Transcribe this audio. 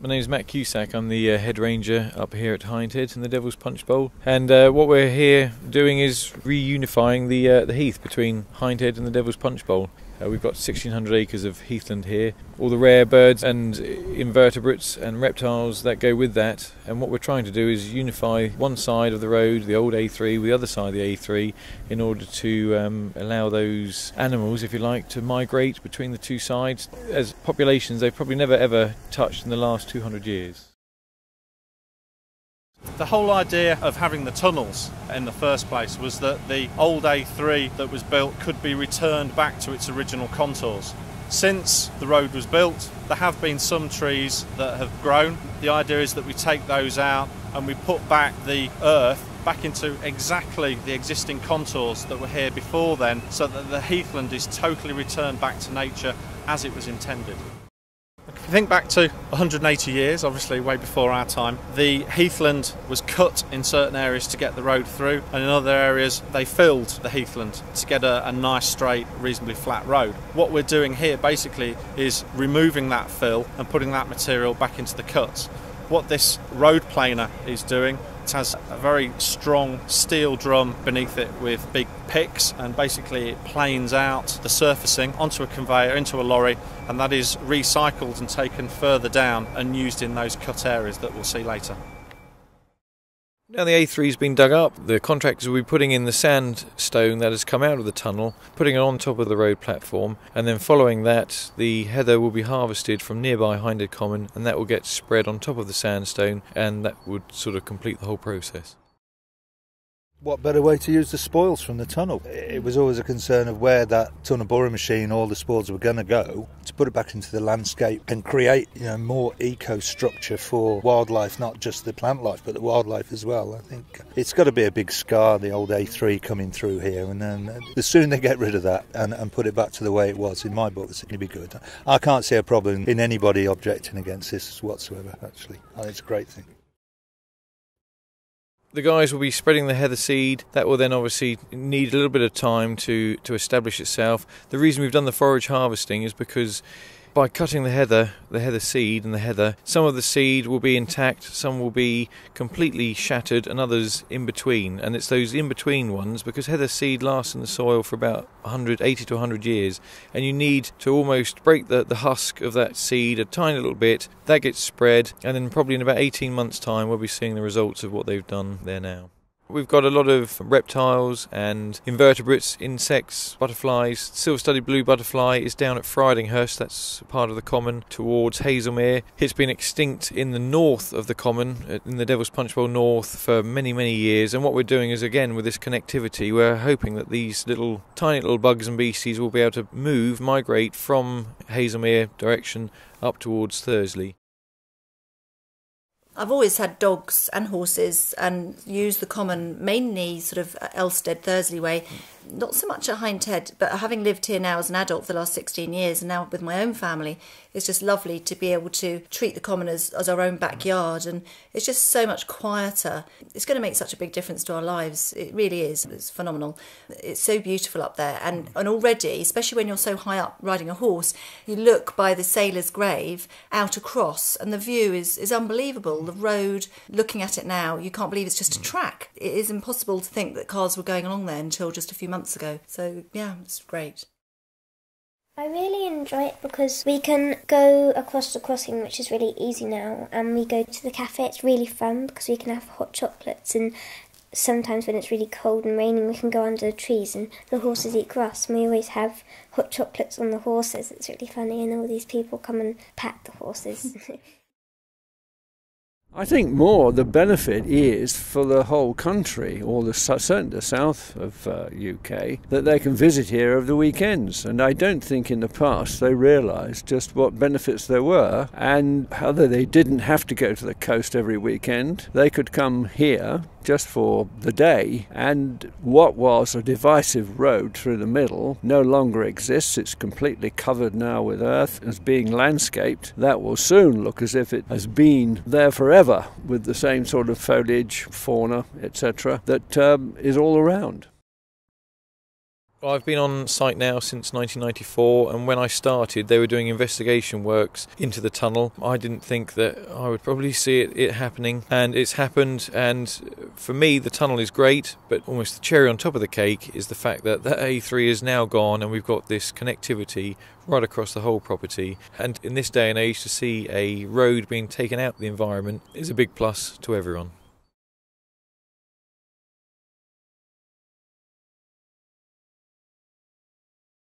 My name is Matt Cusack. I'm the head ranger up here at Hindhead in the Devil's Punchbowl, and what we're here doing is reunifying the heath between Hindhead and the Devil's Punchbowl. We've got 1,600 acres of heathland here, all the rare birds and invertebrates and reptiles that go with that, and what we're trying to do is unify one side of the road, the old A3, with the other side of the A3 in order to allow those animals, if you like, to migrate between the two sides. As populations they've probably never ever touched in the last 200 years. The whole idea of having the tunnels in the first place was that the old A3 that was built could be returned back to its original contours. Since the road was built, there have been some trees that have grown. The idea is that we take those out and we put back the earth back into exactly the existing contours that were here before then, so that the heathland is totally returned back to nature as it was intended. If you think back to 180 years, obviously way before our time, the heathland was cut in certain areas to get the road through, and in other areas they filled the heathland to get a nice, straight, reasonably flat road. What we're doing here basically is removing that fill and putting that material back into the cuts. What this road planer is doing, it has a very strong steel drum beneath it with big picks, and basically it planes out the surfacing onto a conveyor into a lorry, and that is recycled and taken further down and used in those cut areas that we'll see later. Now the A3's been dug up, the contractors will be putting in the sandstone that has come out of the tunnel, putting it on top of the road platform, and then following that the heather will be harvested from nearby Hindhead Common, and that will get spread on top of the sandstone, and that would sort of complete the whole process. What better way to use the spoils from the tunnel? It was always a concern of where that tunnel boring machine, all the spoils were going to go, to put it back into the landscape and create, more eco-structure for wildlife, not just the plant life, but the wildlife as well. I think it's got to be a big scar, the old A3 coming through here, and then the sooner they get rid of that and put it back to the way it was, in my book, it's going to be good. I can't see a problem in anybody objecting against this whatsoever, actually. I think it's a great thing. The guys will be spreading the heather seed. That will then obviously need a little bit of time to establish itself. The reason we've done the forage harvesting is because by cutting the heather seed and the heather, some of the seed will be intact, some will be completely shattered, and others in between. And it's those in between ones, because heather seed lasts in the soil for about 80 to 100 years, and you need to almost break the husk of that seed a tiny little bit. That gets spread, and then probably in about 18 months' time we'll be seeing the results of what they've done there now. We've got a lot of reptiles and invertebrates, insects, butterflies. Silver-studded blue butterfly is down at Friedinghurst, that's part of the common, towards Hazelmere. It's been extinct in the north of the common, in the Devil's Punchbowl north, for many, many years. And what we're doing is, again, with this connectivity, we're hoping that these tiny little bugs and beasties will be able to migrate from Hazelmere direction up towards Thursley. I've always had dogs and horses and used the common mainly sort of Elstead, Thursley way, not so much at Hindhead, but having lived here now as an adult for the last 16 years and now with my own family, it's just lovely to be able to treat the common as our own backyard, and it's just so much quieter. It's going to make such a big difference to our lives. It really is. It's phenomenal. It's so beautiful up there, and already, especially when you're so high up riding a horse, you look by the sailor's grave out across and the view is unbelievable. The road, looking at it now, you can't believe it's just a track. It is impossible to think that cars were going along there until just a few months ago. So yeah, it's great. I really enjoy it because we can go across the crossing, which is really easy now, and we go to the cafe. It's really fun because we can have hot chocolates, and sometimes when it's really cold and raining we can go under the trees and the horses eat grass, and we always have hot chocolates on the horses. It's really funny, and all these people come and pat the horses. I think more the benefit is for the whole country, or certainly the south of UK, that they can visit here over the weekends. And I don't think in the past they realised just what benefits there were, and how they didn't have to go to the coast every weekend. They could come here just for the day, and what was a divisive road through the middle no longer exists. It's completely covered now with earth, as being landscaped. That will soon look as if it has been there forever, with the same sort of foliage, fauna, etc., that is all around. I've been on site now since 1994, and when I started they were doing investigation works into the tunnel. I didn't think that I would probably see it happening, and it's happened. And for me the tunnel is great, but almost the cherry on top of the cake is the fact that the A3 is now gone and we've got this connectivity right across the whole property. And in this day and age, to see a road being taken out of the environment is a big plus to everyone.